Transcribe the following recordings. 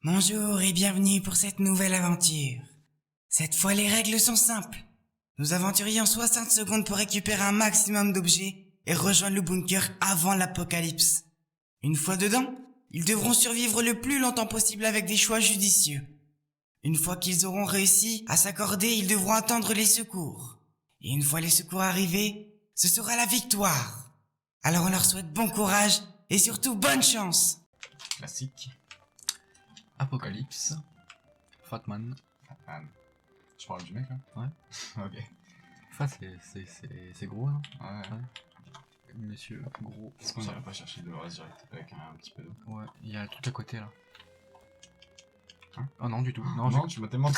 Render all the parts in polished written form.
Bonjour et bienvenue pour cette nouvelle aventure. Cette fois, les règles sont simples. Nous aventurions 60 secondes pour récupérer un maximum d'objets et rejoindre le bunker avant l'apocalypse. Une fois dedans, ils devront survivre le plus longtemps possible avec des choix judicieux. Une fois qu'ils auront réussi à s'accorder, ils devront attendre les secours. Et une fois les secours arrivés, ce sera la victoire. Alors on leur souhaite bon courage et surtout bonne chance. Classique. Apocalypse. Fatman. Fatman. Je parle du mec là. Ouais. Ok. Fat, c'est gros, hein. Ouais. Monsieur, gros. Est-ce qu'on irait pas chercher de l'or direct avec un petit peu d'eau? Ouais, il y a le truc à côté là. Hein? Oh non, du tout. Non, tu m'as tellement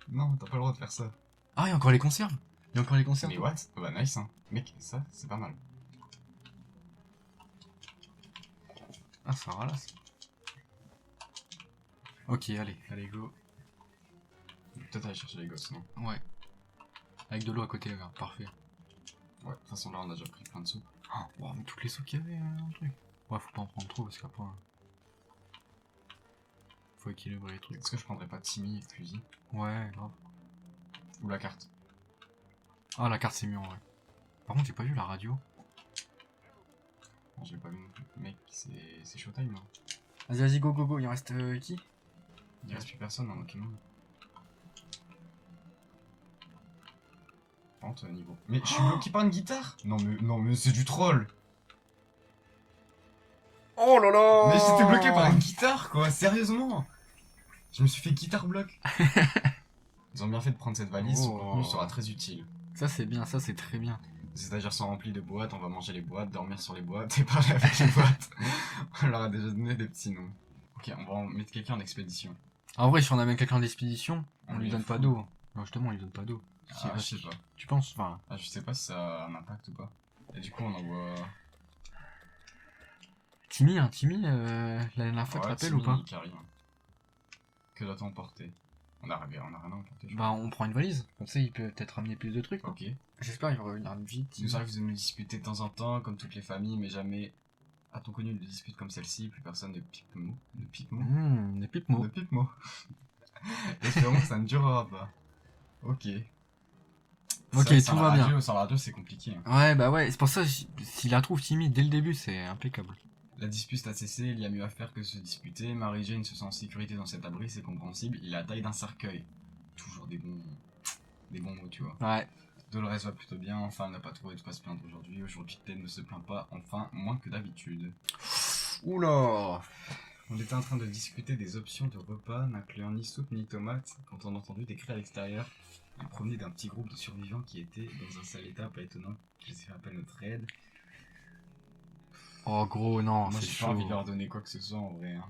Non, t'as pas le droit de faire ça. Ah, il y a encore les conserves. Il y a encore les conserves. Mais what? Bah nice hein. Mec, ça, c'est pas mal. Ah, ça ralasse. Ok, allez, go. Peut-être aller chercher les gosses, non? Ouais. Avec de l'eau à côté, regarde, parfait. Ouais, de toute façon là on a déjà pris plein de soupes. Oh, wow, mais toutes les soupes qu'il y avait dans le truc. Ouais, faut pas en prendre trop parce qu'après. Faut équilibrer les trucs. Est-ce que je prendrais pas Timmy et fusil? Ouais, grave. Ou la carte? Ah, la carte c'est mieux en vrai. Par contre, j'ai pas vu la radio. J'ai pas vu non plus. Mec, c'est showtime là. Vas-y, go, il en reste qui? Il reste plus personne dans Pokémon. Entre niveau. Mais je suis bloqué par une guitare? Non mais c'est du troll! Oh là là! Mais j'étais bloqué par une guitare quoi, sérieusement! Je me suis fait guitare bloc. Ils ont bien fait de prendre cette valise, son contenu sera très utile. Ça c'est bien, ça c'est très bien. Les étagères sont remplies de boîtes, on va manger les boîtes, dormir sur les boîtes et parler avec les boîtes. On leur a déjà donné des petits noms. Ok, on va en mettre quelqu'un en expédition. En vrai, si on amène quelqu'un d'expédition, on On lui est donne fou. pas d'eau. Non, justement, on lui donne pas d'eau. Ah, je sais pas. Tu penses? Enfin, Ah, je sais pas si ça a un impact ou pas. Et du coup, on envoie. Timmy, la dernière fois, tu te rappelles ou pas? Qui arrive. Que doit-on porter? On a rien à emporter. Bah, on prend une valise. Comme ça, il peut peut-être ramener plus de trucs. Ok. J'espère qu'il va revenir vite. Il nous arrive de nous disputer de temps en temps, comme toutes les familles, mais jamais a-t-on connu une dispute comme celle-ci. Plus personne ne pique mot. Ne pique mot. Des pipes mots. Ne pique mot. Espérons que ça ne durera pas. Ok. Ok, Ça, tout sans va la bien. radio, sans la radio, c'est compliqué. Hein. Ouais, bah ouais, c'est pour ça, s'il la trouve Timmy dès le début, c'est impeccable. La dispute a cessé, il y a mieux à faire que se disputer. Mary-Jane se sent en sécurité dans cet abri, c'est compréhensible. Il a la taille d'un cercueil. Toujours des bons mots, tu vois. Ouais. Dolores va plutôt bien, enfin elle n'a pas trouvé de quoi se plaindre aujourd'hui. Aujourd'hui Ted ne se plaint pas, enfin moins que d'habitude. Oula! On était en train de discuter des options de repas, n'incluant ni soupe ni tomates, quand on a entendu des cris à l'extérieur. Il provenait d'un petit groupe de survivants qui étaient dans un sale état, pas étonnant qu'ils aient fait appel à notre aide. Oh gros, non, Moi c'est j'ai pas chaud. envie de leur donner quoi que ce soit en vrai. Hein.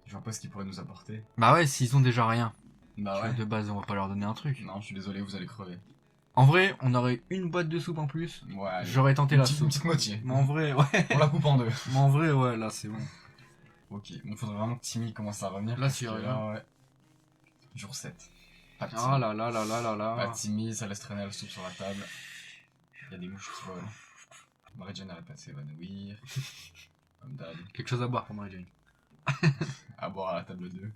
Je vois pas ce qu'ils pourraient nous apporter. Bah ouais, s'ils ont déjà rien. Bah Tu vois, ouais. de base, on va pas leur donner un truc. Non, je suis désolé, vous allez crever. En vrai, on aurait une boîte de soupe en plus. Ouais, allez. J'aurais tenté Une la petite- soupe. une petite moitié. Mais en vrai, ouais. On la coupe en deux. Mais en vrai, ouais, là, c'est bon. Ok, bon, faudrait vraiment que Timmy commence à revenir. Là, parce s'il que revient. là, ouais. Jour 7. Pas de Ah Timmy. là là là là là Pas là. de Timmy, ça laisse traîner la soupe sur la table. Il y a des mouches qui volent. Marie-Jane n'arrête pas de s'évanouir. Comme d'hab. Quelque chose à boire pour Marie-Jane. À boire à la table 2.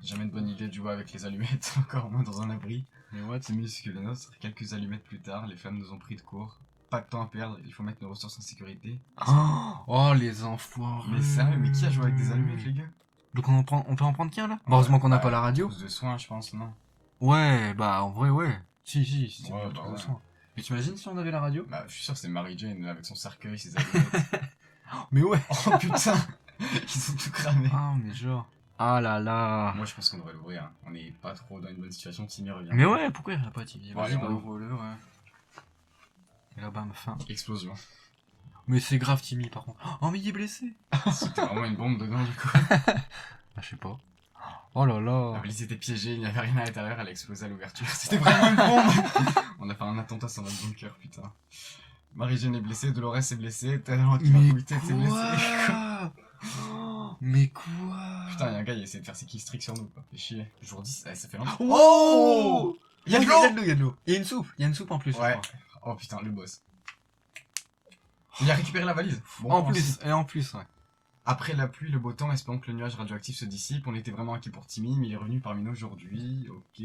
Jamais de bonne idée de jouer avec les allumettes, encore moins dans un abri. Mais what? C'est mieux que le nôtre. Quelques allumettes plus tard, les femmes nous ont pris de court. Pas de temps à perdre, il faut mettre nos ressources en sécurité. Oh, les enfoirés. Mais sérieux, mais qui a joué avec des allumettes, les gars? Donc on peut en prendre qu'un là? Bah, heureusement qu'on n'a pas la radio. Trousse de soins, je pense, non? Ouais, bah en vrai, ouais. Si, c'est Ouais, bien, bah trousse de ouais. soins. Mais t'imagines si on avait la radio? Bah, je suis sûr que c'est Mary-Jane avec son cercueil, ses allumettes. Mais ouais. Oh putain! Ils ont tout cramé. Ah, mais genre. Ah là là. Moi, je pense qu'on devrait l'ouvrir. Hein. On est pas trop dans une bonne situation. Timmy revient. Mais ouais, pourquoi il n'y a pas Timmy? Bon, Vas-y, allez, bah on ouvre-le, ouais. Et là, bam, fin. Explosion. Mais c'est grave Timmy par contre. Oh, mais il est blessé. C'était vraiment une bombe dedans, du coup. Bah, je sais pas. Oh là La là. valise était piégée, il n'y avait rien à l'intérieur, elle a explosé à l'ouverture. C'était vraiment une bombe! On a fait un attentat sur notre bunker, putain. Marie-Jane est blessée, Dolores est blessée, Ted qui Mais m'a Ted est blessé. quoi? Mais quoi? Putain, y'a un gars, il essaie de faire ses kills streaks sur nous, quoi. Fait chier. Jour 10, ça fait longtemps. Oh! Il y a de Il y l'eau! a de l'eau, il y a de l'eau. Il y a une soupe, en plus. je Ouais. crois. Oh putain, le boss. Il a récupéré la valise. Bon, En plus, ouais. Après la pluie, le beau temps, espérons que le nuage radioactif se dissipe. On était vraiment inquiet pour Timmy, mais il est revenu parmi nous aujourd'hui. Ok.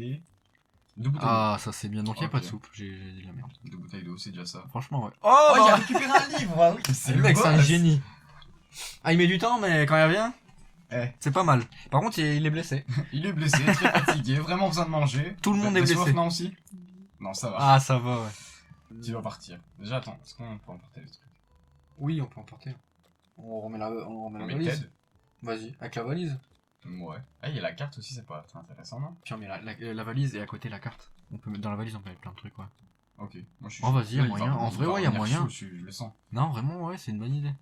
2 bouteilles Ah, ça c'est bien. Donc il a pas de Ok. soupe. J'ai dit de la merde. d'eau. 2 bouteilles d'eau, c'est déjà ça. Franchement, ouais. Oh, il a récupéré un livre, ah oui. Le mec, c'est un boss. génie. Ah, il met du temps, mais quand il revient, Eh, c'est pas mal. Par contre, il est blessé. il est blessé, très fatigué, vraiment besoin de manger. Tout le monde T'as est soif, blessé. non aussi? Non, ça va. Ah, ça va, ouais. Tu vas partir. Déjà, attends, est-ce qu'on peut emporter les trucs? Oui, on peut emporter. On remet la On met valise. Ted. Vas-y, avec la valise. Ouais. Ah, il y a la carte aussi, c'est pas très intéressant, non? Puis on met la valise et à côté la carte. On peut mettre dans la valise, on peut mettre plein de trucs, ouais. Ok. Moi, je suis Oh, vas-y, y a là, il moyen. va- En il vrai, va ouais, y a revenir moyen. chaud, je le sens. Non, vraiment, ouais, c'est une bonne idée.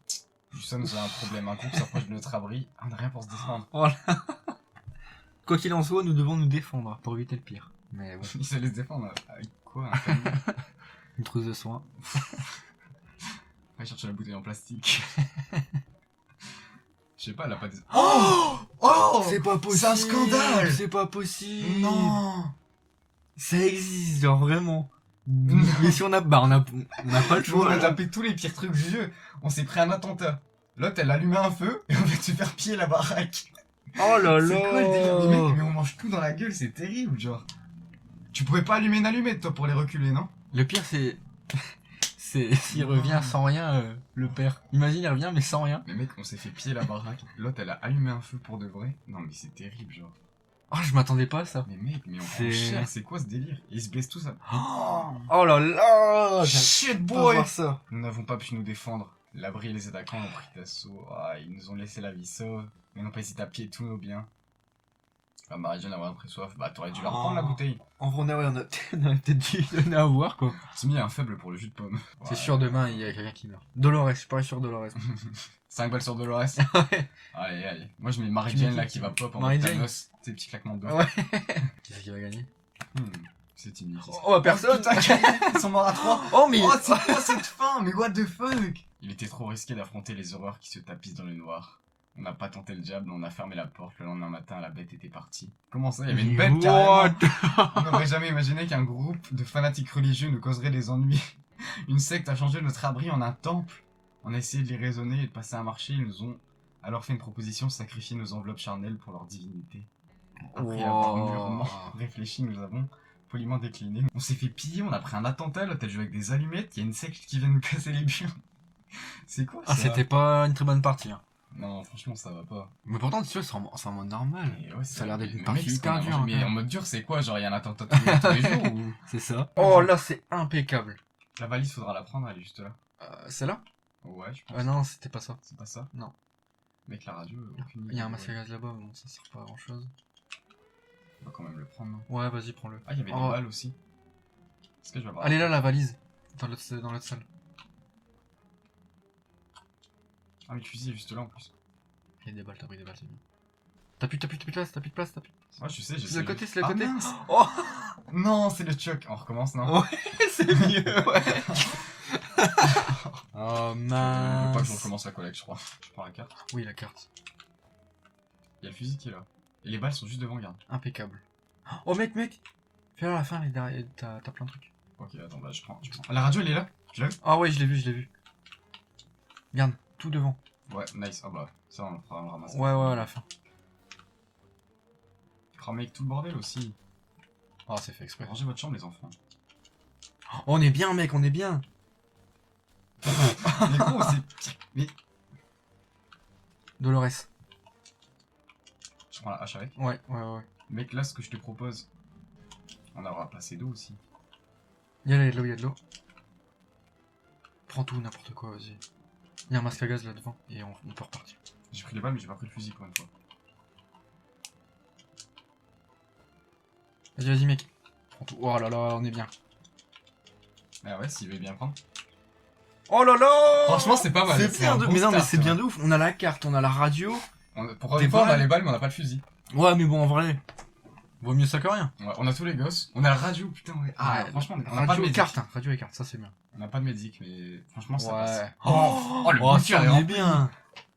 Ça nous a un problème. Un groupe s'approche de notre abri. On n'a rien pour se défendre. Quoi qu'il en soit, nous devons nous défendre pour éviter le pire. Mais bon, Il se laisse défendre avec quoi? Un camion. une trousse de soins. Va chercher la bouteille en plastique. Je sais pas, elle a pas des. Oh, Oh c'est pas possible. C'est un scandale. C'est pas possible. Non. Ça existe, genre vraiment. Mais si on a, bah on a pas le Tu vois, on choix. a tapé tous les pires trucs du jeu. On s'est pris un attentat. L'autre, elle allumait un feu et on va se faire piller la baraque. Oh là C'est quoi le délire? Mais mec, là. mais on mange tout dans la gueule, c'est terrible, genre. Tu pouvais pas allumer une allumette, toi, pour les reculer, non? Le pire c'est, s'il revient sans rien, le père. Imagine il revient mais sans rien. Mais mec, on s'est fait piller la baraque. L'autre, elle a allumé un feu pour de vrai. Non, mais c'est terrible, genre. Oh, je m'attendais pas à ça. Mais mec, mais on prend C'est- cher, c'est quoi ce délire? Ils se blessent tous à... Oh là là. Shit, J'aime pas boy! voir ça. Nous n'avons pas pu nous défendre. L'abri et les attaquants ont pris d'assaut. Ah, ils nous ont laissé la vie sauve, mais n'ont pas hésité à piller tous nos biens. Ah, Marie-Jeanne a vraiment très soif. Bah, t'aurais dû la reprendre, la bouteille. En vrai, ouais, on a peut-être dû donner à voir quoi. Timmy a un faible pour le jus de pomme. C'est Ouais. sûr, demain il y a quelqu'un qui meurt. Dolores, je parie sur Dolores. 5 balles sur Dolores. Ouais. Allez, allez. Moi, je mets Marie-Jeanne là qui va pop en mode Marie-Jeanne. Thanos. Ces petits claquements de doigts. Ouais. Qui c'est qui va gagner? C'est Timmy. qui Oh, bah personne. Putain, ils sont morts à 3. Oh mais. Oh, c'est quoi cette fin? Mais what the fuck? Il était trop risqué d'affronter les horreurs qui se tapissent dans le noir. On n'a pas tenté le diable, on a fermé la porte. Le lendemain matin, la bête était partie. Comment ça? Il y avait une bête carrément. What? On n'aurait jamais imaginé qu'un groupe de fanatiques religieux nous causerait des ennuis. Une secte a changé notre abri en un temple. On a essayé de les raisonner et de passer un marché. Ils nous ont alors fait une proposition de sacrifier nos enveloppes charnelles pour leur divinité. Après avoir mûrement réfléchi, nous avons poliment décliné. On s'est fait piller, on a pris un attentat, là t'as joué avec des allumettes, il y a une secte qui vient nous casser les burnes. C'est quoi ça? Ah, c'était pas une très bonne partie. Hein. Non, franchement ça va pas. Mais pourtant, tu vois, c'est en mode normal. Mais ouais, Ça a l'air d'être une mais partie mec, hyper ce qu'on a dure, mangé- hein, Mais quand en même. mode dur, c'est quoi? Genre il y a un attentat tous les jours ou... C'est ça. Oh là, c'est impeccable. La valise faudra la prendre, elle est juste là. C'est là? Ouais, je pense. Ah non, c'était pas ça. C'est pas ça? Non. Mec, la radio, aucune Il y a un idée, masque à gaz là-bas, mais bon, ça sert pas à grand chose. On va quand même le prendre, non? Ouais, vas-y, prends-le. Ah, il y avait Oh. des balles aussi. Est-ce que je vais avoir... Elle est là, la valise. Dans l'autre salle. Ah, mais le fusil est juste là en plus. Il y a des balles, t'as pris des balles, c'est bien. T'as plus de place, t'as plus de place. Ouais, je sais, j'ai C'est le côté, c'est le côté. mince. Oh, Non, c'est le choc. On recommence, non? Ouais, c'est mieux, ouais. Oh Je veux pas que je mince. recommence la collecte, je crois. Je prends la carte. Oui, la carte. Il y a le fusil qui est là. Et les balles sont juste devant, garde. Impeccable. Oh mec, fais-le à la fin, là, derrière, t'as plein de trucs. Ok, attends, bah je prends. Ah, la radio, elle est là? Tu l'as vu? Ah ouais, je l'ai vu. Regarde, tout devant. Ouais, nice. Ah bah, ça, on le ramasse. Ouais, à la fin. Cramer avec tout le bordel aussi. Oh, c'est fait exprès. Rangez votre chambre, les enfants. Oh, on est bien, mec, on est bien. Mais gros, c'est... Mais... Dolores. Je prends la hache avec. Ouais. Mec, là, ce que je te propose... On aura pas assez d'eau aussi. Il y a de l'eau. Prends tout, n'importe quoi, vas-y. Il y a un masque à gaz là devant et on peut repartir. J'ai pris les balles, mais j'ai pas pris le fusil pour une fois. Vas-y, mec. Prends tout. Oh là là, on est bien. Ah ouais, s'il veut bien prendre. Oh là là. Franchement, c'est pas mal. C'est bien un de... bon Mais non, mais start, c'est tu bien vois. de ouf. On a la carte, on a la radio. Pour Des une fois, on a balles. les balles, mais on a pas le fusil. Ouais, mais bon, en vrai, vaut mieux ça que rien. Ouais, on a tous les gosses. On a la radio, putain, ouais. Ah, Ouais, franchement, on a pas de radio et médic. carte, hein. Radio et carte, ça c'est bien. On a pas de médic, mais franchement, ça passe. Ouais. Oh, le Oh, bunker ça est on est rempli. bien.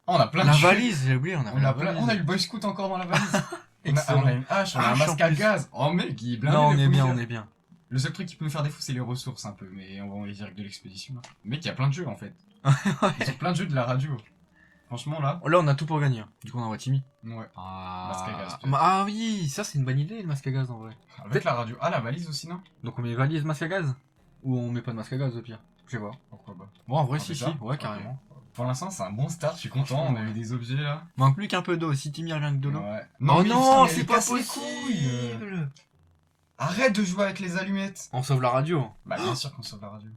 Oh, on a plein de La shit. valise, j'ai oublié, on a On la a plein. valise. On a eu le boy scout encore dans la valise. on Excellent. a une hache, on a un Hache masque en à plus. gaz. Oh mec, il est blindé. Non, on le est bien, bunker. on est bien. Le seul truc qui peut nous faire défaut, c'est les ressources un peu, mais on va les dire avec de l'expédition. Là. Mec, il y a plein de jeux en fait. Ils ont plein de jeux de la radio. Franchement, là. Là, on a tout pour gagner. Hein. Du coup, on envoie Timmy. Ouais. Ah, Masque à gaz, peut-être. ah oui, ça c'est une bonne idée, le masque à gaz en vrai. Avec la radio. Ah, la valise aussi, non? Donc on met valise masque à gaz? Ou on met pas de masque à gaz au pire? Je sais pas. Pourquoi pas? Bon, en vrai, On si, fait si, ça ouais, Ok. carrément. Pour l'instant, c'est un bon start, je suis content. On a eu des objets là. Manque plus qu'un peu d'eau. Si Timmy revient avec de l'eau. Ouais. Oh mais non, putain, mais c'est elle pas casse les couilles. possible! Arrête de jouer avec les allumettes. On sauve la radio. Bah, bien sûr qu'on sauve la radio.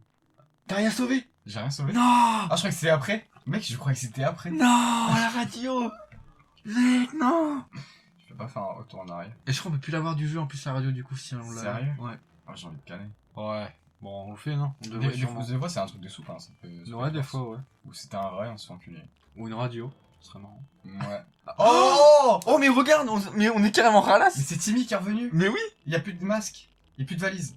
T'as rien sauvé? J'ai rien sauvé. Non! Ah, je crois que c'était après. Mec, je crois que c'était après. Non, la radio! Mec, non! Je peux pas faire un retour en arrière. Et je crois qu'on peut plus l'avoir du jeu en plus la radio du coup si on l'a. Sérieux Ouais. Ah, j'ai envie de canner. Ouais. Bon, on le fait, non? On Des, devrait des sûrement. fois, des fois, c'est un truc de soupe. Hein. Ça peut Ouais, des être fois, ouais. Ou c'était un vrai, on se fait enculer. Ou une radio. Ce serait marrant. Ouais. Oh! Oh, mais regarde, mais on est carrément Mais ralasse! c'est Timmy qui est revenu. Mais oui! Il y a plus de masque. Il y a plus de valise.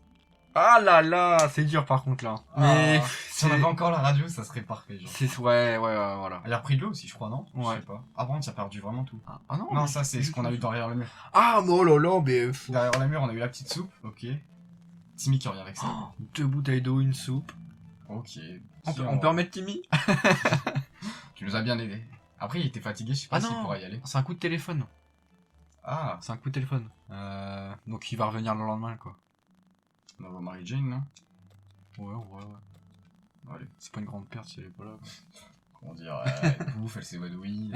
Ah là là, c'est dur par contre là. Mais. Ah, si on avait encore la radio, ça serait parfait. Genre. C'est. Ouais, voilà. Il a repris de l'eau aussi, je crois, non? Ouais. Je sais pas. Ah bon, ça a perdu vraiment tout. Ah non? Non, mais- ça, c'est ce qu'on a eu derrière le mur. Ah, mais oh là là, mais. Derrière le mur, on a eu la petite soupe. Ok. Timmy qui revient avec ça. Oh, 2 bouteilles d'eau, une soupe. Ok. On peut remettre Timmy? Tu nous as bien aidé. Après, il était fatigué, je sais pas Ah s'il non. pourra y aller. C'est un coup de téléphone. Ah, C'est un coup de téléphone. Donc il va revenir le lendemain quoi. on va voir Mary Jane, non? Ouais. Allez, C'est pas une grande perte si elle est pas là. Quoi. comment dire, pouf, elle s'évanouit.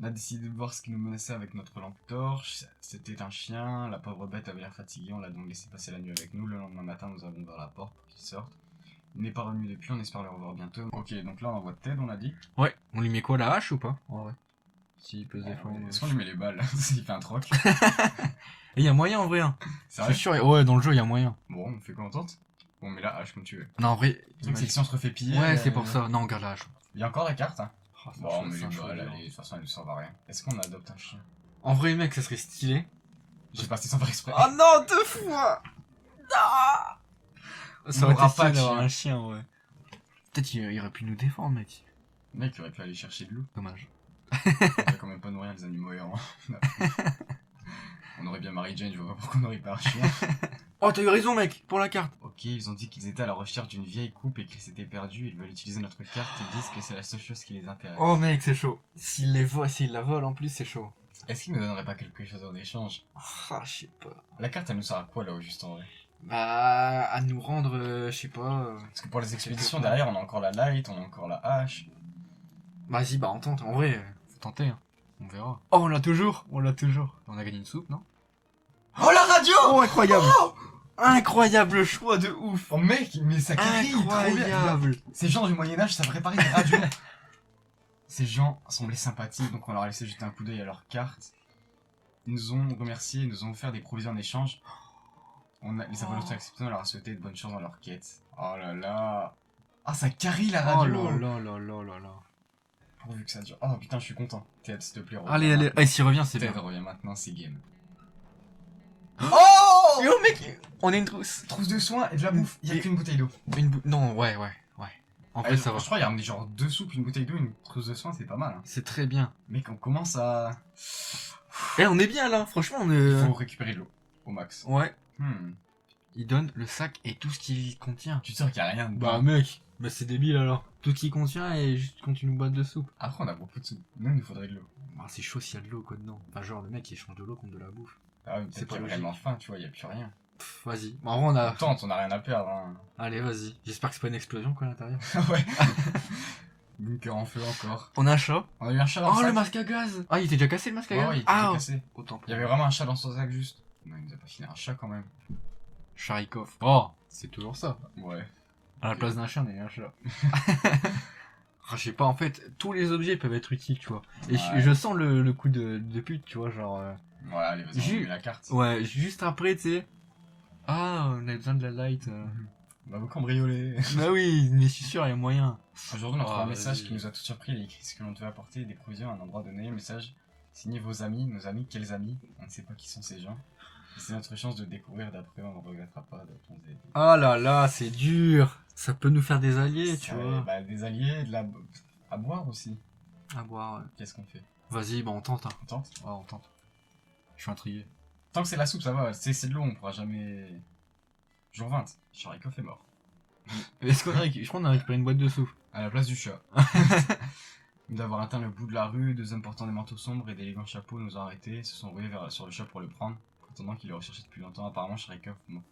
On a décidé de voir ce qui nous menaçait avec notre lampe torche. C'était un chien, la pauvre bête avait l'air fatiguée, on l'a donc laissé passer la nuit avec nous. Le lendemain matin, nous avons ouvert la porte pour qu'il sorte. Il n'est pas revenu depuis, on espère le revoir bientôt. Ok, donc là on envoie Ted, on a dit. Ouais, on lui met quoi la hache ou pas? Ouais. S'il peut se défendre. Est-ce qu'on lui met les balles? S'il fait un troc. Et y a moyen en vrai. Hein. C'est Je vrai? suis sûr, ouais, dans le jeu y a moyen. Bon, on fait quoi, on tente? On met la hache comme tu veux. Non, en vrai. Le truc, c'est que si on se refait piller. Ouais, c'est pour ça. Non, on garde la hache. Il y a encore la carte, hein. Oh, c'est Bon, un on met choix- les c'est un choix balles, dur. allez, de toute façon, elle ne servent à rien. Est-ce qu'on adopte un chien? En vrai, mec, ça serait stylé. J'ai passé sans faire exprès. Oh non, 2 fois! Non ça aurait aura été pas stylé de d'avoir chien. un chien, ouais. Peut-être il aurait pu nous défendre, mec. Le mec, il aurait pu aller chercher de l'eau. Dommage. On va quand même pas nourrir les animaux errants. On aurait bien Mary Jane, je vois pas pourquoi on n'aurait pas un chien. Oh, t'as eu raison, mec, pour la carte. Ok, ils ont dit qu'ils étaient à la recherche d'une vieille coupe et qu'ils s'étaient perdus. Ils veulent utiliser notre carte. Ils disent que c'est la seule chose qui les intéresse. Oh, mec, c'est chaud. S'il la vole en plus, c'est chaud. Est-ce qu'ils nous donneraient pas quelque chose en échange? Ah, je sais pas. La carte, elle nous sert à quoi là, au juste en vrai? Bah, à nous rendre, je sais pas. Parce que pour les expéditions, Quelque part. derrière, on a encore la light, on a encore la hache. Vas-y, bah, on tente. En vrai, faut tenter. Hein. On verra. Oh, on l'a toujours. On a gagné une soupe, non? Oh, la radio! Oh, incroyable. Incroyable choix de ouf. Oh mec, mais ça crie trop bien. Incroyable. Ces gens du Moyen-Âge savent réparer des radios. Ces gens semblaient sympathiques, donc on leur a laissé jeter un coup d'œil à leur carte. Ils nous ont remerciés, ils nous ont offert des provisions en échange. Les avocats acceptés, on leur a souhaité de bonnes choses dans leur quête. Oh là là. Ah, ça carie la Oh radio. là. Pourvu que ça dure. Oh putain, je suis content. Ted, s'il te plaît, reviens. Allez. maintenant. Allez, s'il revient, c'est Ted, bien. reviens maintenant, c'est game. Oh Yo, mec, on a une trousse. Trousse de soins et de la bouffe. Il y a Et- qu'une bouteille d'eau. Non, ouais. En Ah, fait, ça va. Je crois qu'il y a ramené genre 2 soupes, une bouteille d'eau, une trousse de soins, c'est pas mal. Hein. C'est très bien. Mec, on commence à. Eh, on est bien là, franchement, on est. Il faut récupérer de l'eau. Au max. Ouais. Hmm. Il donne le sac et tout ce qu'il contient. Tu es sûr qu'il n'y a rien dedans? Bah, mec, bah c'est débile alors. Tout ce qu'il contient et juste continue une boîte de soupe. Après, on a beaucoup de sous. Nous, il nous faudrait de l'eau. Bah, c'est chaud s'il y a de l'eau quoi dedans. Enfin, genre, le mec il change de l'eau contre de la bouffe. Ah oui, C'est peut-être pas qu'il y a logique. vraiment faim, tu vois, il n'y a plus rien. Pff, vas-y. Bah, en vrai, on a. On tente, on n'a rien à perdre. Hein. Allez, vas-y. J'espère que c'est pas une explosion quoi à l'intérieur. Ouais. Bunker en feu encore. On a un chat. On a eu un chat dans Oh, le le sac. masque à gaz. Ah, il était déjà cassé le masque à Ouais, gaz. ouais, il était Ah, cassé. autant. Il y avait vraiment un chat dans son sac juste. Non, il nous a pas filé un chat quand même. Charikov. Oh, c'est toujours ça. Ouais. À la place d'un chien, on a un chat. Ah, je sais pas, en fait, tous les objets peuvent être utiles, tu vois. Et Ouais. je sens le coup de pute, tu vois, genre. Ouais, allez, vas-y, on met la carte. Ouais, juste après, tu sais. Ah, on a besoin de la light. On va vous cambrioler. Bah oui, mais je suis sûr, il y a moyen. Aujourd'hui, on a trouvé Ah, un message vas-y. qui nous a tout surpris. Il est écrit ce que l'on devait apporter des provisions à un endroit donné. Message signé vos amis, nos amis, quels amis? On ne sait pas qui sont ces gens. C'est notre chance de découvrir d'après, on ne regrettera pas d'être aider. Ah là là, c'est dur. Ça peut nous faire des alliés, tu vois. Bah, des alliés, de la... à boire aussi. À boire, ouais. Qu'est-ce qu'on fait? Vas-y, bah on tente. Hein. On tente? Ouais, on tente. Je suis intrigué. Tant que c'est la soupe, ça va. C'est de l'eau, on pourra jamais. Jour 20, Charikov est mort. Est-ce qu'on a récupéré... Je crois qu'on a récupéré une boîte de soupe. À la place du chat. D'avoir atteint le bout de la rue, deux hommes portant des manteaux sombres et d'élégants chapeaux nous ont arrêtés, se sont roulés sur le chat pour le prendre, prétendant qu'il le recherchait depuis longtemps. Apparemment, Shrikov manque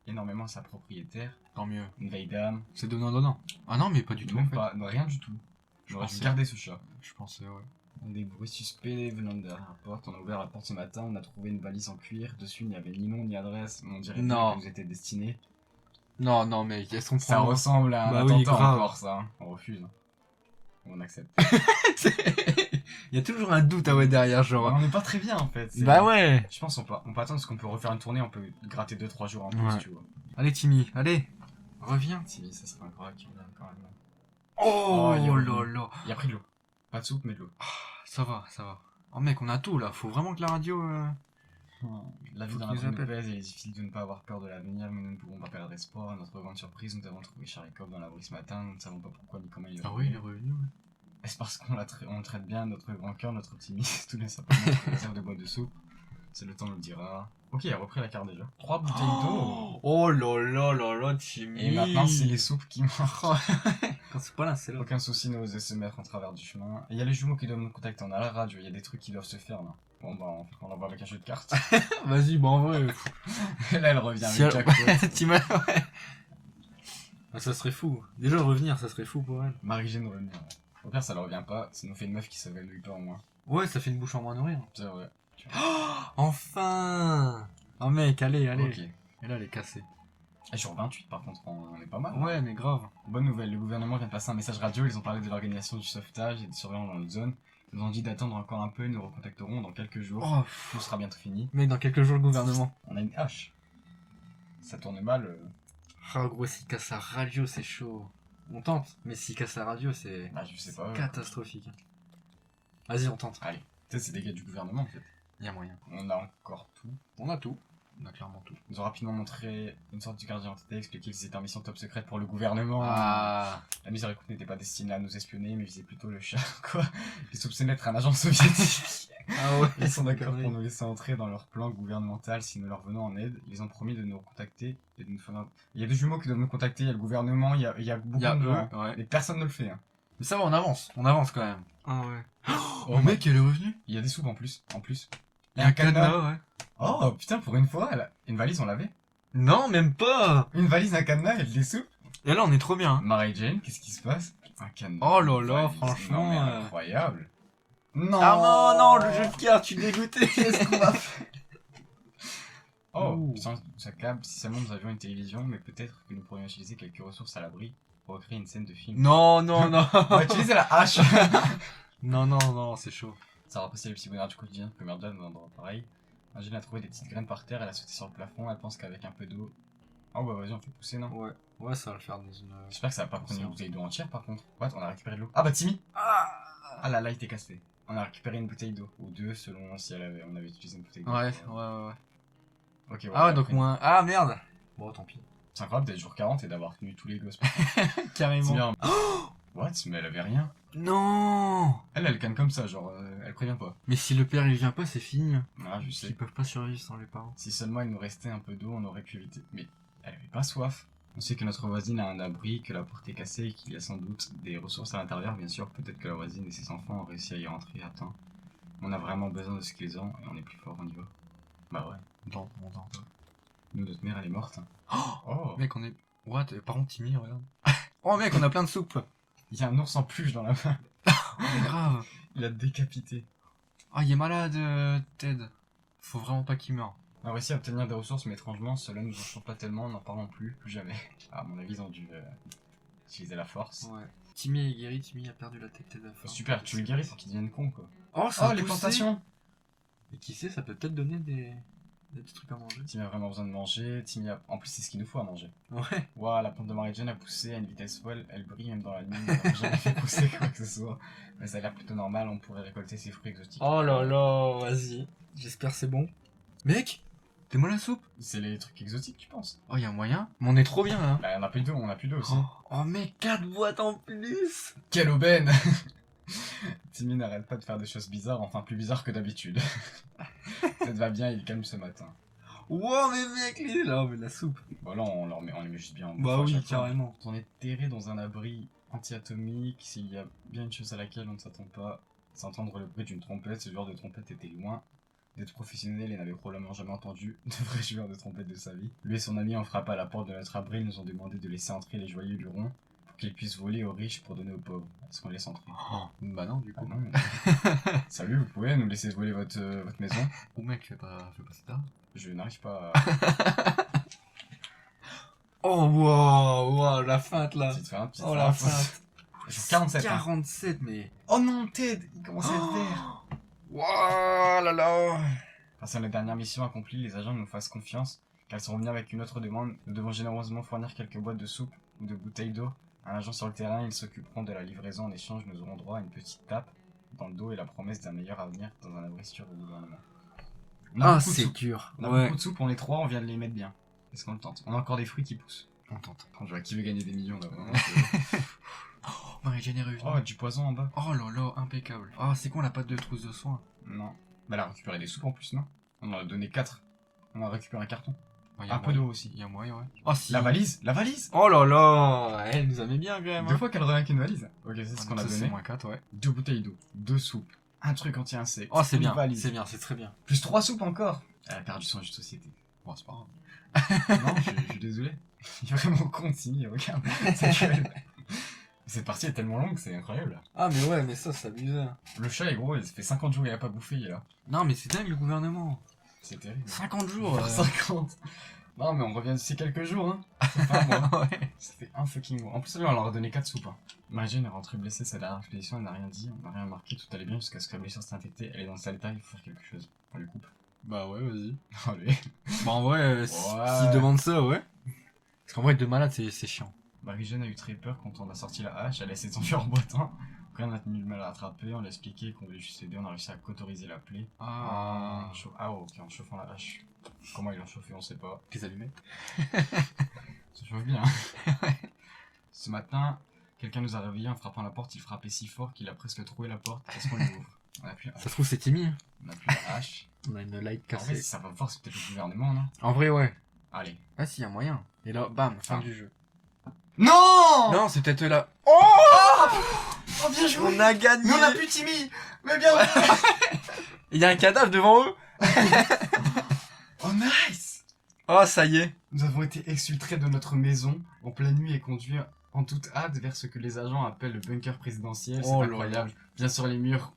énormément à sa propriétaire, Tant mieux. une vieille dame. C'est donnant. Ah non, mais pas du tout. Même En fait. pas, non, rien du tout. J'aurais dû pensais- garder ce chat. Je pensais, ouais. Des bruits suspects venant derrière la porte. On a ouvert la porte ce matin, on a trouvé une valise en cuir. Dessus, il n'y avait ni nom ni adresse. On dirait bien Non. qu'elle nous était destinée. Non, mec, est-ce qu'on Ça prend... ressemble à un Bah oui, attentat grave. encore, ça. Hein. On refuse. Hein. On accepte. Il y a toujours un doute, ah ouais, derrière, genre... On n'est pas très bien, en fait. c'est- Bah ouais. Je pense qu'on peut attendre parce qu'on peut refaire une tournée, on peut gratter 2-3 jours en plus, Ouais. tu vois. Allez, Timmy, allez. Reviens. Si, ça serait incroyable qu'il revienne quand même. Oh, il est là revenu. là. Il a pris de l'eau. Pas de soupe, mais de l'eau. Ça va. Oh mec, on a tout, là. Faut vraiment que la radio... La vie Faut dans qu'ils la nous vie nous appellent. pèse, il est difficile de ne pas avoir peur de l'avenir, mais nous ne pouvons pas perdre espoir. À notre grande surprise, nous avons trouvé Sharikov dans l'abri ce matin. Nous ne savons pas pourquoi ni comment il est Ah revenu. oui, il est revenu, ouais. Est-ce parce qu'on on le traite bien, notre grand cœur, notre optimisme, tout n'est simplement notre réserve de boîte de soupe? C'est le temps nous le dira. Ok, il a repris la carte déjà. 3 bouteilles d'eau. Oh là, Timmy. Et maintenant, c'est les soupes qui manquent. Quand c'est pas là, c'est là. Aucun souci n'osait se mettre en travers du chemin. Et il y a les jumeaux qui doivent nous contacter. On a la radio, il y a des trucs qui doivent se faire là. Bon bah, on l'envoie avec un jeu de cartes. Vas-y, bon, en vrai... Là, elle revient Si avec elle- Jackpot. T'imagines, ouais. Ah, ça serait fou. Déjà, revenir, ça serait fou pour elle. Marie-Jeanne revient. Ouais. Au pire, ça ne revient pas. Ça nous fait une meuf qui s'évanouit pas au moins. Ouais, ça fait une bouche en moins nourrir. C'est vrai. Enfin. Oh mec, allez. Ok. Et là, elle est cassée. Et sur 28 par contre, on est pas mal. Ouais, mais grave. Bonne nouvelle, le gouvernement vient de passer un message radio, ils ont parlé de l'organisation du sauvetage et des surveillants dans notre zone. Ils nous ont dit d'attendre encore un peu et nous recontacterons dans quelques jours. Oh, Tout sera bientôt fini. mec, dans quelques jours, le gouvernement. On a une hache. Ça tourne mal. Ah, gros, s'il casse la radio, c'est chaud. On tente, mais s'il casse la radio, c'est Bah, je sais pas. catastrophique. Vas-y, on tente. Allez. Peut-être c'est des gars du gouvernement en fait. Il y a moyen. On a encore tout. On a tout. On a clairement tout. Ils nous ont rapidement montré une sorte de carte d'identité, expliqué que c'était une mission top secrète pour le gouvernement. Ah. La miséricorde n'était pas destinée à nous espionner, mais visait plutôt le chat, quoi. Ils soupçonnaient d'être un agent soviétique. Ah ouais. Ils sont d'accord pour nous laisser entrer dans leur plan gouvernemental si nous leur venons en aide. Ils ont promis de nous contacter et de nous faire... Il y a des jumeaux qui doivent nous contacter, il y a le gouvernement, il y a beaucoup Il y a de eux, gens. ouais. Et personne ne le fait. Hein. Mais ça va, on avance. On avance quand même. Ah ouais. Oh, mec, elle est revenue. Il y a des soupes en plus. Il y a un cadenas, ouais. Oh putain, pour une fois, une valise on l'avait. Non, même pas. Une valise, un cadenas et des soupes. Et là, on est trop bien. Hein. Mary Jane, qu'est-ce qui se passe? Un cadenas. Oh là une là, valise. franchement, Non, mais incroyable. Non. Ah non, le jeu de cartes, tu es dégoûté. Qu'est-ce qu'on va faire? Oh, Ouh. putain, ça câble. Si seulement nous avions une télévision, mais peut-être que nous pourrions utiliser quelques ressources à l'abri pour recréer une scène de film. Non. On va utiliser la hache. non, c'est chaud. Ça va passer les petits bonheurs du quotidien de première dame dans un endroit pareil. Angèle a trouvé des petites graines par terre, elle a sauté sur le plafond, elle pense qu'avec un peu d'eau... Oh bah vas-y, on fait pousser, non? Ouais, ça va le faire dans une... J'espère que ça va pas prendre une Océan. bouteille d'eau entière par contre. What? On a récupéré de l'eau. Ah bah Timmy! Ah là là, il était cassé. On a récupéré une bouteille d'eau. Ou deux selon si on avait utilisé une bouteille d'eau. Ouais. Ok, Ah ouais, on a donc pris. moins... Ah merde. Bon, tant pis. C'est incroyable d'être jour 40 et d'avoir tenu tous les gosses. Carrément. C'est bien. What? Mais elle avait rien. Non. Elle canne comme ça, genre, elle prévient pas. Mais si le père il vient pas, c'est fini. Ah, je sais. Ils peuvent pas survivre sans les parents. Si seulement il nous restait un peu d'eau, on aurait pu éviter. Mais elle avait pas soif. On sait que notre voisine a un abri, que la porte est cassée et qu'il y a sans doute des ressources à l'intérieur, bien sûr. Peut-être que la voisine et ses enfants ont réussi à y rentrer à temps. On a vraiment besoin de ce qu'ils ont et on est plus fort, on y va. Bah ouais. Non, on tente. Nous, notre mère, elle est morte. Oh, Mec, on est... What? Par contre, Timmy, regarde. Oh mec, on a plein de soupe. il y a un ours en peluche dans la main. Oh, grave. Il a décapité. Ah, il est malade, Ted. Faut vraiment pas qu'il meure. On a réussi à obtenir des ressources, mais étrangement, cela nous enchante pas tellement, n'en parlons plus jamais. À mon avis, ils ont dû utiliser la force. Ouais. Timmy est guéri, Timmy a perdu la tête Ted a faim. Super, tu le guéris pour qu'il devienne con, quoi. Oh, ça Oh, a les poussé. plantations! Et qui sait, ça peut peut-être donner des petits trucs à manger. Timmy a vraiment besoin de manger, Timmy a... En plus, c'est ce qu'il nous faut à manger. Ouais. Waouh, la plante de Mary Jane a poussé à une vitesse folle, elle brille même dans la nuit, on n'a jamais fait pousser quoi que ce soit. Mais ça a l'air plutôt normal, on pourrait récolter ses fruits exotiques. Oh là là, vas-y. J'espère c'est bon. Mec, t'es moi la soupe? C'est les trucs exotiques, tu penses? Oh, y a moyen. Mais on est trop bien là. Bah, on a plus d'eau, aussi. Oh mec, 4 boîtes en plus. Quelle aubaine! Timmy n'arrête pas de faire des choses bizarres, enfin plus bizarres que d'habitude. Ça te va bien, il est calme ce matin. Wow, mais mec, là, mais la soupe. Bon là, on les met juste bien en Bah bouche à oui, chaque fois. carrément. On est terré dans un abri anti-atomique. S'il y a bien une chose à laquelle on ne s'attend pas, c'est entendre le bruit d'une trompette. Ce joueur de trompette était loin d'être professionnel et n'avait probablement jamais entendu de vrai joueur de trompette de sa vie. Lui et son ami ont frappé à la porte de notre abri. Ils nous ont demandé de laisser entrer les joyeux du rond pour qu'ils puissent voler aux riches pour donner aux pauvres. Est-ce qu'on laisse entrer? Bah non, du Ah coup. non. Salut, vous pouvez nous laisser voler votre maison? Oh mec, fais pas ça. Je n'arrive pas à... Oh wow, la feinte là. Petite feinte, petite Oh la feinte. feinte. Jour 47. 47 mais. Oh non, Ted, il commence à être vert. Wow là là. Face à la dernière mission accomplie, les agents nous fassent confiance, car ils sont revenus avec une autre demande. Nous devons généreusement fournir quelques boîtes de soupe ou de bouteilles d'eau. Un agent sur le terrain, ils s'occuperont de la livraison. En échange, nous aurons droit à une petite tape dans le dos et la promesse d'un meilleur avenir dans un abri sûr au gouvernement. On a Ah, beaucoup de c'est soupe. dur. On a Ouais. beaucoup de soupe, on est trois, on vient de les mettre bien. Est-ce qu'on le tente? On a encore des fruits qui poussent. On tente. Quand je vois qui veut gagner des millions là, vraiment. Oh, Marie-Jane est revenue. Oh, du poison en bas. Oh là là, impeccable. Ah, c'est quoi la pâte de trousse de soins? Non. Bah, elle a récupéré des soupes en plus, non? On en a donné 4. On a récupéré un carton. Ah, y a Un peu moyen. d'eau aussi. Il y a moyen, ouais. Oh si. La valise! La valise! Oh là là. Elle nous a mis bien quand même. Deux Hein. fois qu'elle revient avec une valise. Ok, c'est ce Ah, qu'on donc a ça, c'est donné. moins 4, ouais. 2 bouteilles d'eau, 2 soupes, un truc anti-insecte. Oh, c'est une bien. valise. C'est bien, c'est très bien. Plus 3 soupes encore. Elle a perdu son jeu de société. Bon, c'est pas grave. Non, je suis désolé. Il est vraiment con, Timmy, regarde. Sa gueule. Cette partie est tellement longue, c'est incroyable. Ah, mais ouais, mais ça abusé. Le chat est gros, il fait 50 jours, il a pas bouffé, il est là. Non, mais c'est dingue le gouvernement. C'est terrible. 50 jours. 50. Non, mais on revient d'ici quelques jours, hein. Ça fait un mois. Ouais. Ça fait un fucking mois. En plus, là, on leur a donné 4 soupes. Hein. Marie-Jane est rentrée blessée sa dernière expédition, elle n'a rien dit, on n'a rien marqué, tout allait bien jusqu'à ce que la blessure s'est infectée. Elle est dans le sale état, il faut faire quelque chose. On lui coupe. Bah ouais, vas-y. Allez. Bah en vrai, Ouais. s'ils demandent ça, ouais. Parce qu'en vrai, deux malades, c'est chiant. Marie-Jeanne a eu très peur quand on a sorti la hache, elle a essayé de s'enfuir en boitant. Rien n'a tenu le mal à attraper, on l'a expliqué qu'on voulait juste aider, on a réussi à cautoriser la plaie. Ah. Ok, en chauffant la hache. Comment ils l'ont chauffé, on sait pas. Les allumettes. Ça chauffe bien. Ce matin, quelqu'un nous a réveillés en frappant la porte, il frappait si fort qu'il a presque troué la porte. Est-ce qu'on l'ouvre? On a plus la Ça se trouve, c'est Timmy. Hein. On a plus la hache. On a une light En vrai, cassée. si ça va fort, c'est peut-être le gouvernement, non? En vrai, ouais. Allez. Ah si, y a moyen. Et là, bam, fin Ah. du jeu. Non! Non, c'est peut-être là. Oh, bien joué! On a gagné. Mais on a plus Timmy! Mais bien joué! Il y a un cadavre devant eux. Oh, nice! Oh, ça y est. Nous avons été exfiltrés de notre maison en pleine nuit et conduits en toute hâte vers ce que les agents appellent le bunker présidentiel. C'est Oh là incroyable. Bien sûr, les murs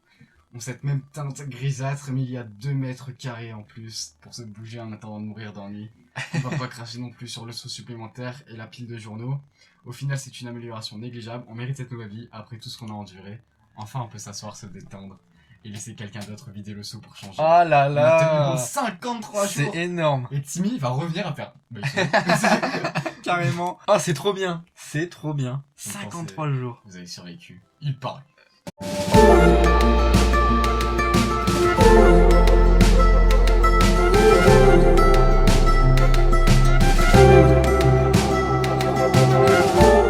ont cette même teinte grisâtre, mais il y a 2 mètres carrés en plus pour se bouger en attendant de mourir d'ennui. On va pas cracher non plus sur le seau supplémentaire et la pile de journaux. Au final, c'est une amélioration négligeable. On mérite cette nouvelle vie après tout ce qu'on a enduré. Enfin, on peut s'asseoir, se détendre et laisser quelqu'un d'autre vider le seau pour changer. Oh là On a tenu bon là. 53 jours. C'est énorme. Et Timmy va revenir à faire. Bah, ils sont- Carrément. Ah, c'est trop bien. C'est trop bien. Vous 53 jours. Vous avez survécu. Il paraît.